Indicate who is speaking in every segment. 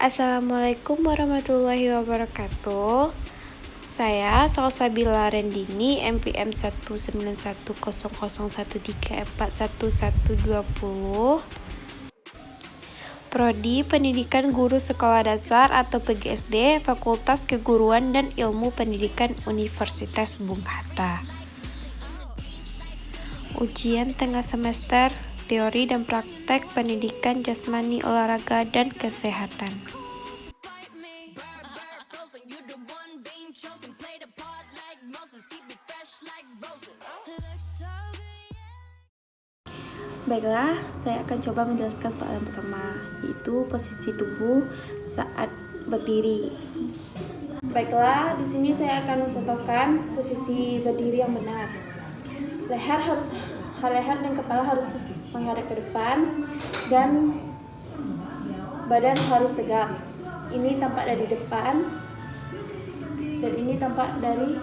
Speaker 1: Assalamualaikum warahmatullahi wabarakatuh. Saya Salsabila Rendini, MPM 1910013411120, Prodi Pendidikan Guru Sekolah Dasar atau PGSD, Fakultas Keguruan dan Ilmu Pendidikan Universitas Bung Hatta. Ujian tengah semester, teori dan praktek pendidikan jasmani, olahraga, dan kesehatan. Baiklah, saya akan coba menjelaskan soal yang pertama, yaitu posisi tubuh saat berdiri. Baiklah, di sini saya akan mencontohkan posisi berdiri yang benar. Leher dan kepala harus menghadap ke depan dan badan harus tegak. Ini tampak dari depan dan ini tampak dari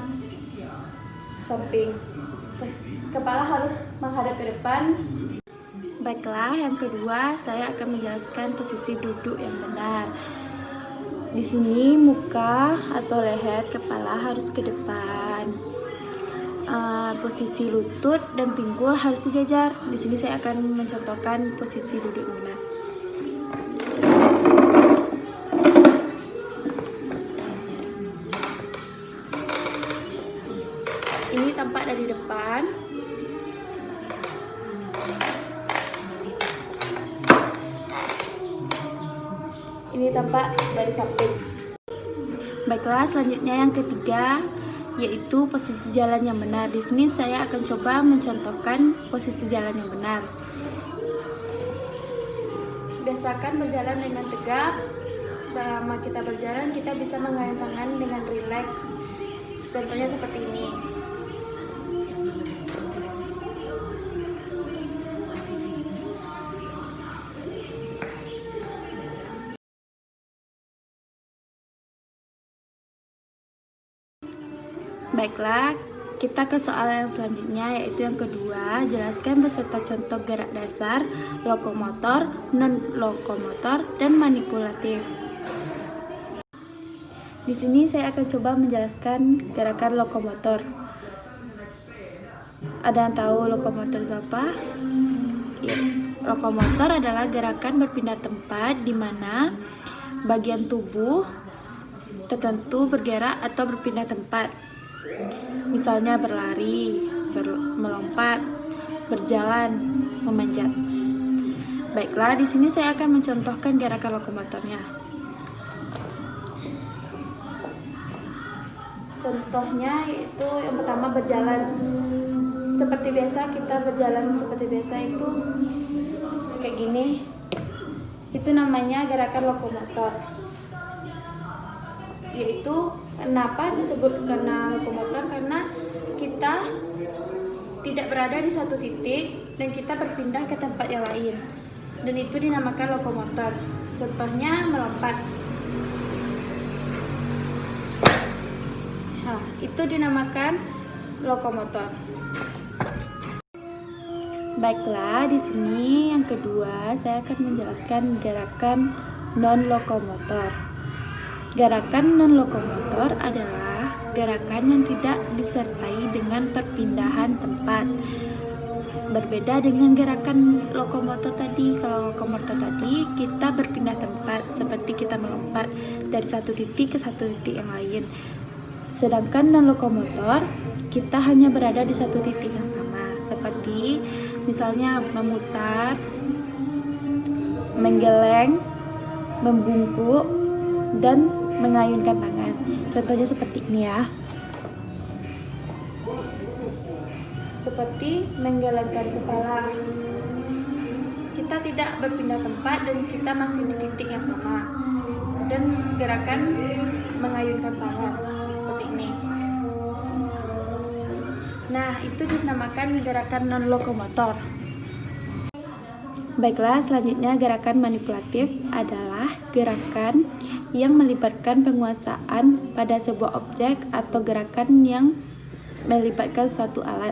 Speaker 1: samping. Kepala harus menghadap ke depan. Baiklah, yang kedua saya akan menjelaskan posisi duduk yang benar. Di sini muka atau leher kepala harus ke depan. Posisi lutut dan pinggul harus sejajar. Di sini saya akan mencontohkan posisi duduk yang benar. Ini tampak dari depan. Ini tampak dari samping. Baiklah, selanjutnya yang ketiga, yaitu posisi jalan yang benar. Di sini saya akan coba mencontohkan posisi jalan yang benar. Biasakan berjalan dengan tegap. Selama kita berjalan, kita bisa mengayun tangan dengan rileks. Contohnya seperti ini. Baiklah, kita ke soal yang selanjutnya, yaitu yang kedua. Jelaskan beserta contoh gerak dasar, lokomotor, non-lokomotor, dan manipulatif. Di sini saya akan coba menjelaskan gerakan lokomotor. Ada yang tahu lokomotor itu apa? Ya, lokomotor adalah gerakan berpindah tempat di mana bagian tubuh tertentu bergerak atau berpindah tempat. Misalnya berlari, melompat, berjalan, memanjat. Baiklah, di sini saya akan mencontohkan gerakan lokomotornya. Contohnya yaitu yang pertama berjalan. Seperti biasa kita berjalan seperti biasa itu kayak gini. Itu namanya gerakan lokomotor. Yaitu kenapa disebut karena lokomotor? Karena kita tidak berada di satu titik dan kita berpindah ke tempat yang lain, dan itu dinamakan lokomotor. Contohnya melompat. Nah, itu dinamakan lokomotor. Baiklah, di sini yang kedua saya akan menjelaskan gerakan non-lokomotor. Gerakan non-lokomotor adalah gerakan yang tidak disertai dengan perpindahan tempat. Berbeda dengan gerakan lokomotor tadi. Kalau lokomotor tadi kita berpindah tempat, seperti kita melompat dari satu titik ke satu titik yang lain. Sedangkan non-lokomotor kita hanya berada di satu titik yang sama, seperti misalnya memutar, menggeleng, membungkuk, dan mengayunkan tangan. Contohnya seperti ini ya. Seperti menggelengkan kepala. Kita tidak berpindah tempat dan kita masih di titik yang sama. Dan gerakan mengayunkan tangan seperti ini. Nah, itu dinamakan gerakan non-lokomotor. Baiklah, selanjutnya gerakan manipulatif adalah gerakan yang melibatkan penguasaan pada sebuah objek atau gerakan yang melibatkan suatu alat.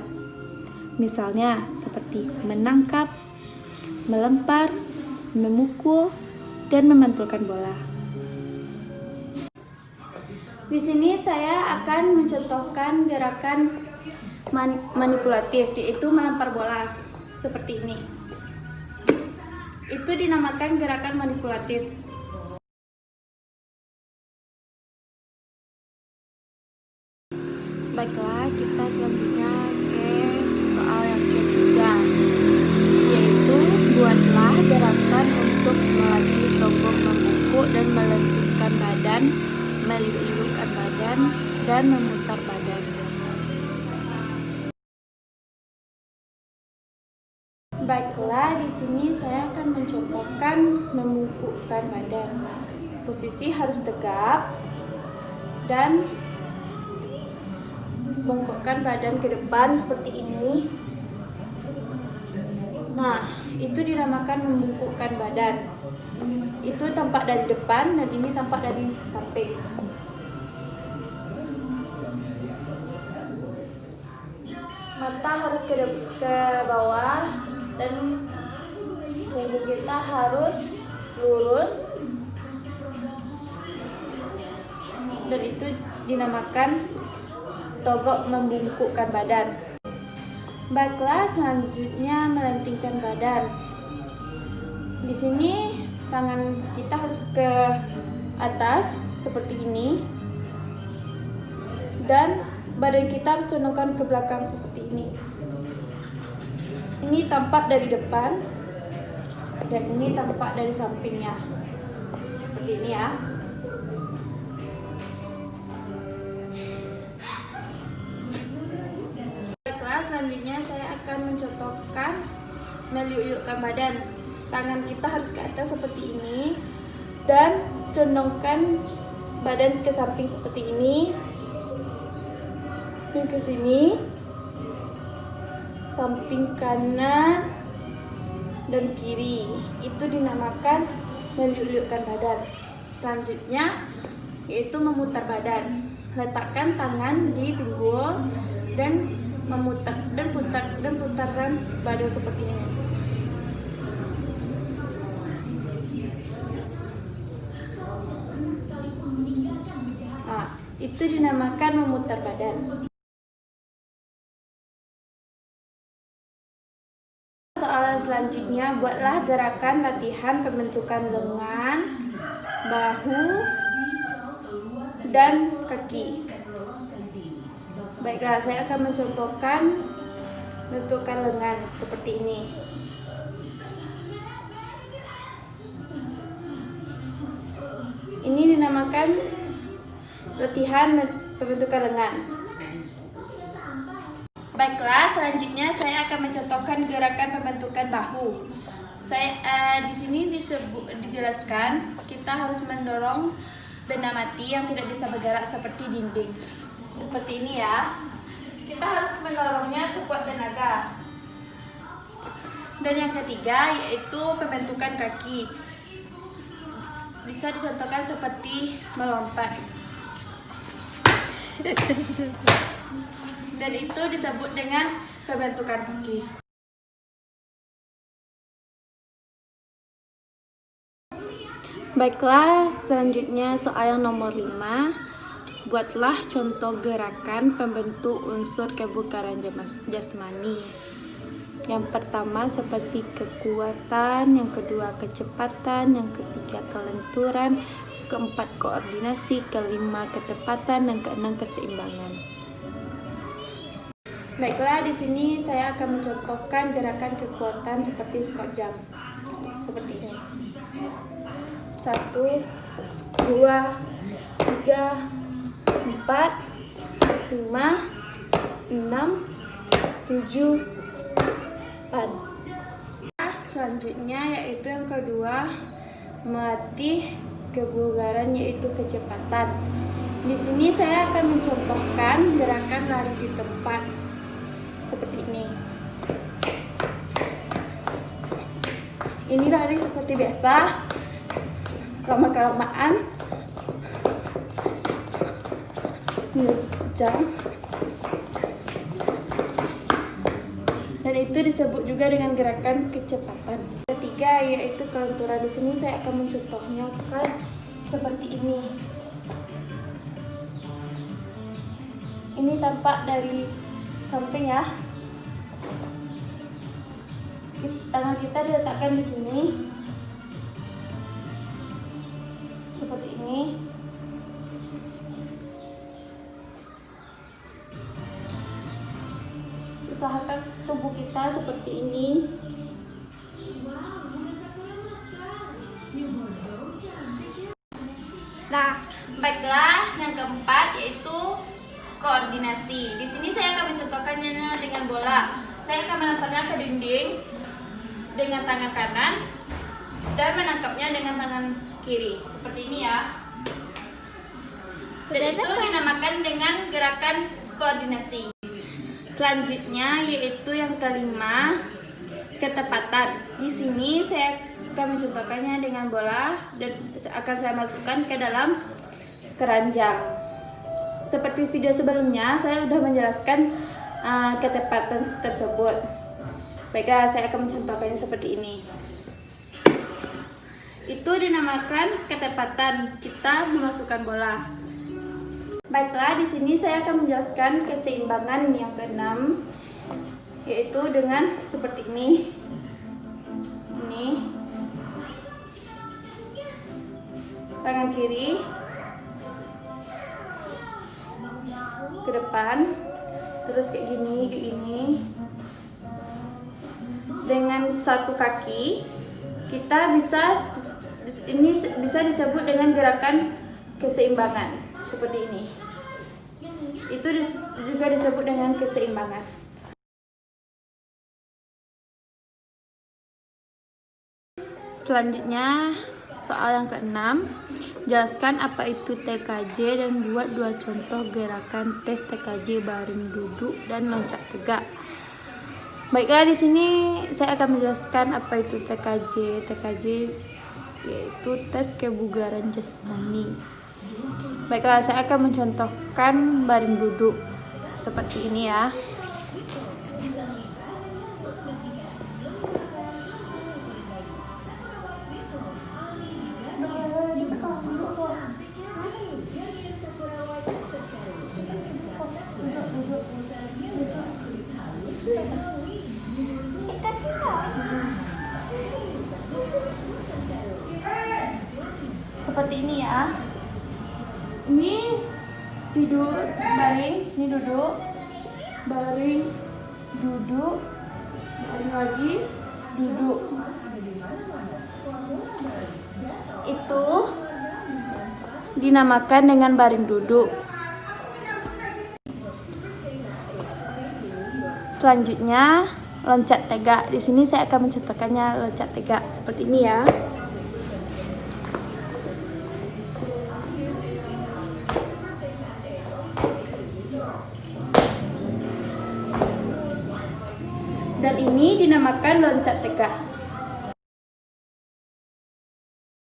Speaker 1: Misalnya seperti menangkap, melempar, memukul, dan memantulkan bola. Di sini saya akan mencontohkan gerakan manipulatif, yaitu melempar bola seperti ini. Itu dinamakan gerakan manipulatif. Baiklah, kita selanjutnya ke soal yang ketiga, yaitu buatlah gerakan untuk melatih tongkok membungkuk dan melentingkan badan, meliuk-liukkan badan, dan memutar badan. Baiklah, di sini saya akan mencontohkan membungkukkan badan. Posisi harus tegap dan bongkokkan badan ke depan seperti ini. Nah, itu dinamakan membungkukkan badan. Itu tampak dari depan dan ini tampak dari samping. Mata harus ke bawah dan punggung kita harus lurus, dan itu dinamakan togok membungkukkan badan. Baiklah, selanjutnya melentingkan badan. Di sini tangan kita harus ke atas seperti ini dan badan kita harus condongkan ke belakang seperti ini. Ini tampak dari depan dan ini tampak dari sampingnya. Seperti ini ya. Selanjutnya saya akan mencontohkan meliuk-liukkan badan. Tangan kita harus ke atas seperti ini dan condongkan badan ke samping seperti ini. Ini ke sini, samping kanan dan kiri. Itu dinamakan meliuk-liukkan badan. Selanjutnya yaitu memutar badan. Letakkan tangan di pinggul dan memutar dan putaran badan seperti ini. Nah, itu dinamakan memutar badan. Soal selanjutnya, buatlah gerakan latihan pembentukan lengan, bahu, dan kaki. Baiklah, saya akan mencontohkan bentukan lengan seperti ini. Ini dinamakan latihan pembentukan lengan. Baiklah, selanjutnya saya akan mencontohkan gerakan pembentukan bahu. Di sini dijelaskan kita harus mendorong benda mati yang tidak bisa bergerak seperti dinding. Seperti ini ya. Kita harus mendorongnya sekuat tenaga. Dan yang ketiga yaitu pembentukan kaki. Bisa dicontohkan seperti melompat. Dan itu disebut dengan pembentukan kaki. Baiklah, selanjutnya soal yang nomor 5. Buatlah contoh gerakan pembentuk unsur kebugaran jasmani. Yang pertama seperti kekuatan, yang kedua kecepatan, yang ketiga kelenturan, keempat koordinasi, kelima ketepatan, dan keenam keseimbangan. Baiklah, di sini saya akan mencontohkan gerakan kekuatan seperti squat jump. Seperti ini. 1, 2, 3, 4, 5, 6, 7, 8. Selanjutnya yaitu yang kedua, melatih kebugaran yaitu kecepatan. Di sini saya akan mencontohkan gerakan lari di tempat seperti ini. Ini lari seperti biasa, lama-kelamaan ngejang, dan itu disebut juga dengan gerakan kecepatan. Ketiga yaitu kelenturan. Di sini saya akan mencontohnya seperti ini. Ini tampak dari samping ya. Tangan kita diletakkan di sini seperti ini. Usahakan tubuh kita seperti ini. Nah, baiklah, yang keempat yaitu koordinasi. Di sini saya akan mencontohkannya dengan bola. Saya akan melemparnya ke dinding dengan tangan kanan dan menangkapnya dengan tangan kiri. Seperti ini ya. Dan itu dinamakan dengan gerakan koordinasi. Selanjutnya yaitu yang kelima, ketepatan. Di sini saya akan mencontohkannya dengan bola dan akan saya masukkan ke dalam keranjang. Seperti video sebelumnya, saya sudah menjelaskan ketepatan tersebut. Baiklah, saya akan mencontohkannya seperti ini. Itu dinamakan ketepatan kita memasukkan bola. Baiklah, di sini saya akan menjelaskan keseimbangan yang keenam, yaitu dengan seperti ini. Ini tangan kiri ke depan, terus kayak gini. Dengan satu kaki kita ini bisa disebut dengan gerakan keseimbangan seperti ini. Itu juga disebut dengan keseimbangan. Selanjutnya soal yang keenam, jelaskan apa itu TKJ dan buat 2 contoh gerakan tes TKJ baring duduk dan loncat tegak. Baiklah, di sini saya akan menjelaskan apa itu TKJ. TKJ yaitu tes kebugaran jasmani. Baiklah, saya akan mencontohkan baring duduk seperti ini ya. Seperti ini ya. Ini tidur baring, ini duduk, baring, duduk, baring lagi, duduk. Itu dinamakan dengan baring duduk. Selanjutnya loncat tegak. Di sini saya akan mencontohkannya loncat tegak seperti ini ya. Dan ini dinamakan loncat tegak.